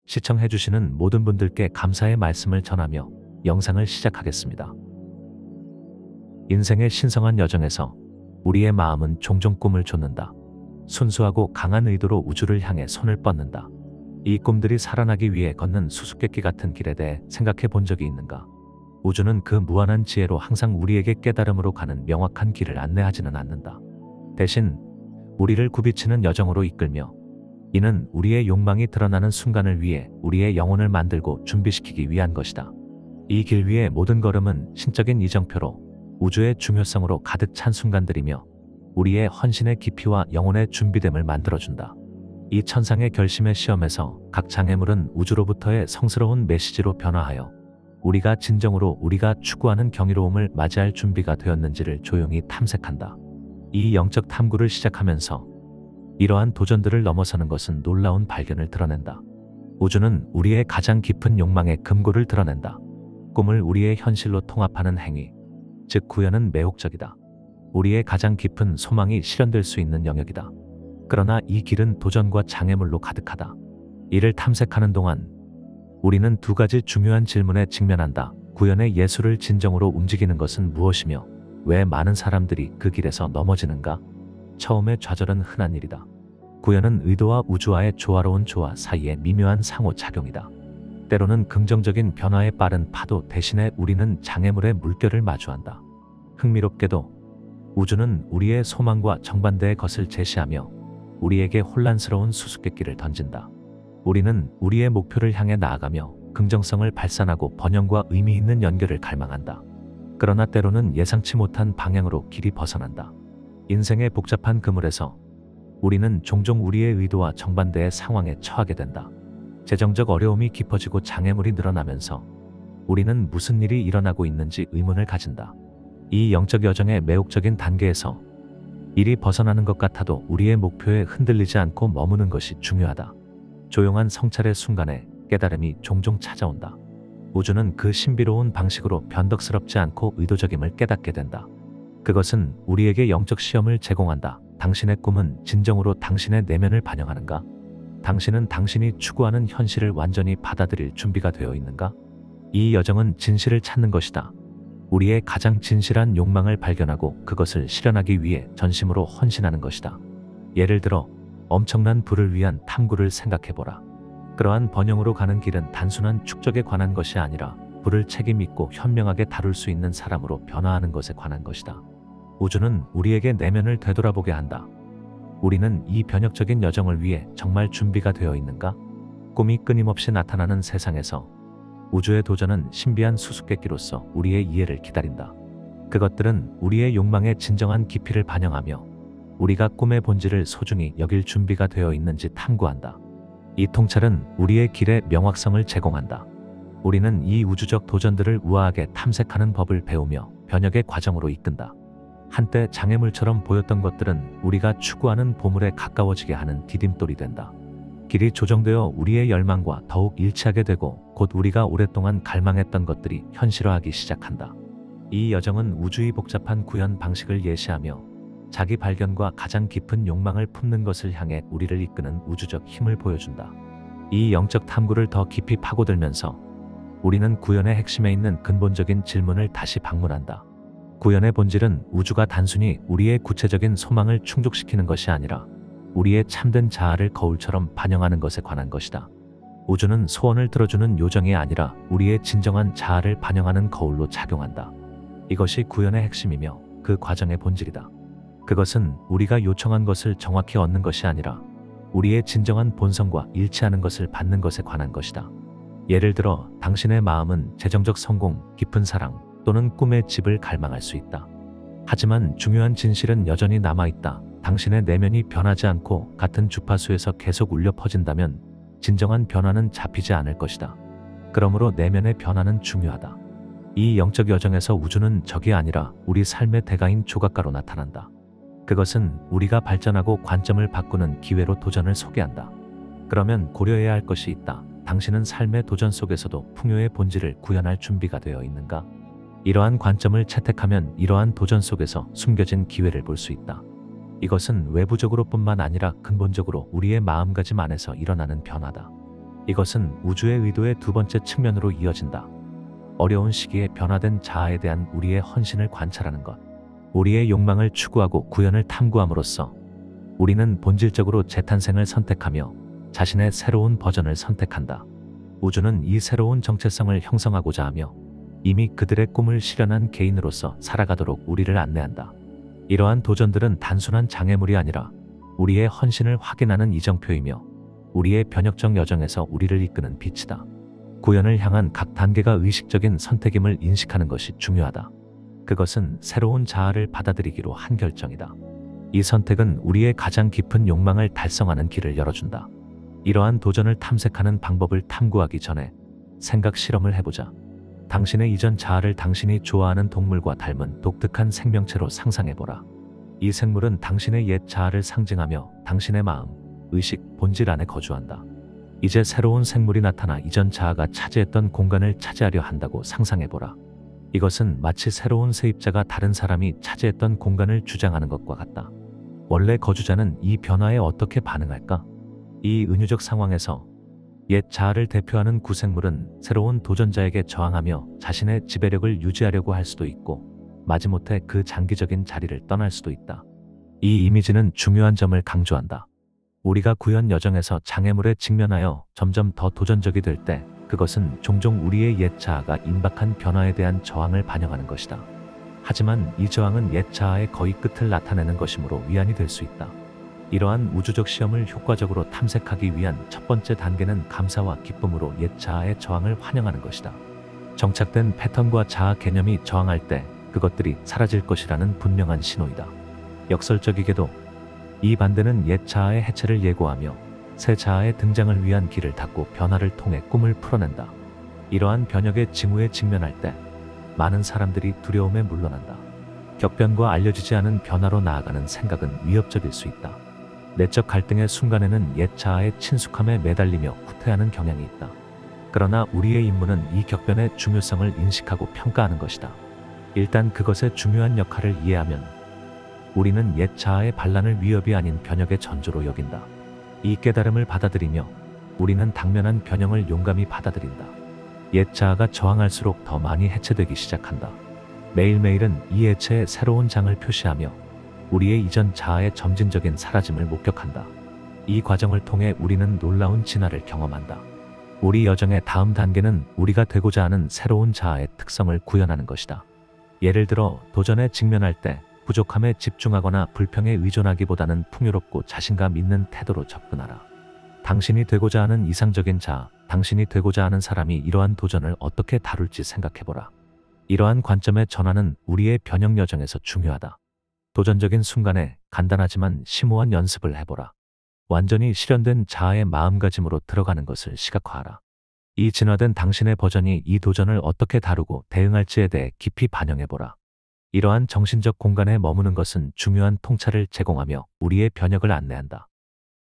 시청해주시는 모든 분들께 감사의 말씀을 전하며 영상을 시작하겠습니다. 인생의 신성한 여정에서 우리의 마음은 종종 꿈을 좇는다. 순수하고 강한 의도로 우주를 향해 손을 뻗는다. 이 꿈들이 살아나기 위해 걷는 수수께끼 같은 길에 대해 생각해 본 적이 있는가? 우주는 그 무한한 지혜로 항상 우리에게 깨달음으로 가는 명확한 길을 안내하지는 않는다. 대신 우리를 굽이치는 여정으로 이끌며 이는 우리의 욕망이 드러나는 순간을 위해 우리의 영혼을 만들고 준비시키기 위한 것이다. 이 길 위의 모든 걸음은 신적인 이정표로 우주의 중요성으로 가득 찬 순간들이며 우리의 헌신의 깊이와 영혼의 준비됨을 만들어준다. 이 천상의 결심의 시험에서 각 장애물은 우주로부터의 성스러운 메시지로 변화하여 우리가 진정으로 우리가 추구하는 경이로움을 맞이할 준비가 되었는지를 조용히 탐색한다. 이 영적 탐구를 시작하면서 이러한 도전들을 넘어서는 것은 놀라운 발견을 드러낸다. 우주는 우리의 가장 깊은 욕망의 금고를 드러낸다. 꿈을 우리의 현실로 통합하는 행위, 즉 구현은 매혹적이다. 우리의 가장 깊은 소망이 실현될 수 있는 영역이다. 그러나 이 길은 도전과 장애물로 가득하다. 이를 탐색하는 동안 우리는 두 가지 중요한 질문에 직면한다. 구현의 예술을 진정으로 움직이는 것은 무엇이며 왜 많은 사람들이 그 길에서 넘어지는가? 처음의 좌절은 흔한 일이다. 구현은 의도와 우주와의 조화로운 조화 사이의 미묘한 상호작용이다. 때로는 긍정적인 변화의 빠른 파도 대신에 우리는 장애물의 물결을 마주한다. 흥미롭게도 우주는 우리의 소망과 정반대의 것을 제시하며 우리에게 혼란스러운 수수께끼를 던진다. 우리는 우리의 목표를 향해 나아가며 긍정성을 발산하고 번영과 의미 있는 연결을 갈망한다. 그러나 때로는 예상치 못한 방향으로 길이 벗어난다. 인생의 복잡한 그물에서 우리는 종종 우리의 의도와 정반대의 상황에 처하게 된다. 재정적 어려움이 깊어지고 장애물이 늘어나면서 우리는 무슨 일이 일어나고 있는지 의문을 가진다. 이 영적 여정의 매혹적인 단계에서 일이 벗어나는 것 같아도 우리의 목표에 흔들리지 않고 머무는 것이 중요하다. 조용한 성찰의 순간에 깨달음이 종종 찾아온다. 우주는 그 신비로운 방식으로 변덕스럽지 않고 의도적임을 깨닫게 된다. 그것은 우리에게 영적 시험을 제공한다. 당신의 꿈은 진정으로 당신의 내면을 반영하는가? 당신은 당신이 추구하는 현실을 완전히 받아들일 준비가 되어 있는가? 이 여정은 진실을 찾는 것이다. 우리의 가장 진실한 욕망을 발견하고 그것을 실현하기 위해 전심으로 헌신하는 것이다. 예를 들어 엄청난 부를 위한 탐구를 생각해보라. 그러한 번영으로 가는 길은 단순한 축적에 관한 것이 아니라 부를 책임있고 현명하게 다룰 수 있는 사람으로 변화하는 것에 관한 것이다. 우주는 우리에게 내면을 되돌아보게 한다. 우리는 이 변혁적인 여정을 위해 정말 준비가 되어 있는가? 꿈이 끊임없이 나타나는 세상에서 우주의 도전은 신비한 수수께끼로서 우리의 이해를 기다린다. 그것들은 우리의 욕망의 진정한 깊이를 반영하며 우리가 꿈의 본질을 소중히 여길 준비가 되어 있는지 탐구한다. 이 통찰은 우리의 길의 명확성을 제공한다. 우리는 이 우주적 도전들을 우아하게 탐색하는 법을 배우며 변혁의 과정으로 이끈다. 한때 장애물처럼 보였던 것들은 우리가 추구하는 보물에 가까워지게 하는 디딤돌이 된다. 길이 조정되어 우리의 열망과 더욱 일치하게 되고 곧 우리가 오랫동안 갈망했던 것들이 현실화하기 시작한다. 이 여정은 우주의 복잡한 구현 방식을 예시하며 자기 발견과 가장 깊은 욕망을 품는 것을 향해 우리를 이끄는 우주적 힘을 보여준다. 이 영적 탐구를 더 깊이 파고들면서 우리는 구현의 핵심에 있는 근본적인 질문을 다시 방문한다. 구현의 본질은 우주가 단순히 우리의 구체적인 소망을 충족시키는 것이 아니라 우리의 참된 자아를 거울처럼 반영하는 것에 관한 것이다. 우주는 소원을 들어주는 요정이 아니라 우리의 진정한 자아를 반영하는 거울로 작용한다. 이것이 구현의 핵심이며 그 과정의 본질이다. 그것은 우리가 요청한 것을 정확히 얻는 것이 아니라 우리의 진정한 본성과 일치하는 것을 받는 것에 관한 것이다. 예를 들어 당신의 마음은 재정적 성공, 깊은 사랑 또는 꿈의 집을 갈망할 수 있다. 하지만 중요한 진실은 여전히 남아있다. 당신의 내면이 변하지 않고 같은 주파수에서 계속 울려 퍼진다면 진정한 변화는 잡히지 않을 것이다. 그러므로 내면의 변화는 중요하다. 이 영적 여정에서 우주는 적이 아니라 우리 삶의 대가인 조각가로 나타난다. 그것은 우리가 발전하고 관점을 바꾸는 기회로 도전을 소개한다. 그러면 고려해야 할 것이 있다. 당신은 삶의 도전 속에서도 풍요의 본질을 구현할 준비가 되어 있는가? 이러한 관점을 채택하면 이러한 도전 속에서 숨겨진 기회를 볼 수 있다. 이것은 외부적으로 뿐만 아니라 근본적으로 우리의 마음가짐 안에서 일어나는 변화다. 이것은 우주의 의도의 두 번째 측면으로 이어진다. 어려운 시기에 변화된 자아에 대한 우리의 헌신을 관찰하는 것. 우리의 욕망을 추구하고 구현을 탐구함으로써 우리는 본질적으로 재탄생을 선택하며 자신의 새로운 버전을 선택한다. 우주는 이 새로운 정체성을 형성하고자 하며 이미 그들의 꿈을 실현한 개인으로서 살아가도록 우리를 안내한다. 이러한 도전들은 단순한 장애물이 아니라 우리의 헌신을 확인하는 이정표이며 우리의 변혁적 여정에서 우리를 이끄는 빛이다. 구현을 향한 각 단계가 의식적인 선택임을 인식하는 것이 중요하다. 그것은 새로운 자아를 받아들이기로 한 결정이다. 이 선택은 우리의 가장 깊은 욕망을 달성하는 길을 열어준다. 이러한 도전을 탐색하는 방법을 탐구하기 전에 생각 실험을 해보자. 당신의 이전 자아를 당신이 좋아하는 동물과 닮은 독특한 생명체로 상상해보라. 이 생물은 당신의 옛 자아를 상징하며 당신의 마음, 의식, 본질 안에 거주한다. 이제 새로운 생물이 나타나 이전 자아가 차지했던 공간을 차지하려 한다고 상상해보라. 이것은 마치 새로운 세입자가 다른 사람이 차지했던 공간을 주장하는 것과 같다. 원래 거주자는 이 변화에 어떻게 반응할까? 이 은유적 상황에서 옛 자아를 대표하는 구생물은 새로운 도전자에게 저항하며 자신의 지배력을 유지하려고 할 수도 있고 마지못해 그 장기적인 자리를 떠날 수도 있다. 이 이미지는 중요한 점을 강조한다. 우리가 구현 여정에서 장애물에 직면하여 점점 더 도전적이 될 때 그것은 종종 우리의 옛 자아가 임박한 변화에 대한 저항을 반영하는 것이다. 하지만 이 저항은 옛 자아의 거의 끝을 나타내는 것이므로 위안이 될 수 있다. 이러한 우주적 시험을 효과적으로 탐색하기 위한 첫 번째 단계는 감사와 기쁨으로 옛 자아의 저항을 환영하는 것이다. 정착된 패턴과 자아 개념이 저항할 때 그것들이 사라질 것이라는 분명한 신호이다. 역설적이게도 이 반대는 옛 자아의 해체를 예고하며 새 자아의 등장을 위한 길을 닫고 변화를 통해 꿈을 풀어낸다. 이러한 변혁의 징후에 직면할 때 많은 사람들이 두려움에 물러난다. 격변과 알려지지 않은 변화로 나아가는 생각은 위협적일 수 있다. 내적 갈등의 순간에는 옛 자아의 친숙함에 매달리며 후퇴하는 경향이 있다. 그러나 우리의 임무는 이 격변의 중요성을 인식하고 평가하는 것이다. 일단 그것의 중요한 역할을 이해하면 우리는 옛 자아의 반란을 위협이 아닌 변혁의 전조로 여긴다. 이 깨달음을 받아들이며 우리는 당면한 변형을 용감히 받아들인다. 옛 자아가 저항할수록 더 많이 해체되기 시작한다. 매일매일은 이 해체의 새로운 장을 표시하며 우리의 이전 자아의 점진적인 사라짐을 목격한다. 이 과정을 통해 우리는 놀라운 진화를 경험한다. 우리 여정의 다음 단계는 우리가 되고자 하는 새로운 자아의 특성을 구현하는 것이다. 예를 들어 도전에 직면할 때 부족함에 집중하거나 불평에 의존하기보다는 풍요롭고 자신감 있는 태도로 접근하라. 당신이 되고자 하는 이상적인 자아, 당신이 되고자 하는 사람이 이러한 도전을 어떻게 다룰지 생각해보라. 이러한 관점의 전환은 우리의 변형 여정에서 중요하다. 도전적인 순간에 간단하지만 심오한 연습을 해보라. 완전히 실현된 자아의 마음가짐으로 들어가는 것을 시각화하라. 이 진화된 당신의 버전이 이 도전을 어떻게 다루고 대응할지에 대해 깊이 반영해보라. 이러한 정신적 공간에 머무는 것은 중요한 통찰을 제공하며 우리의 변혁을 안내한다.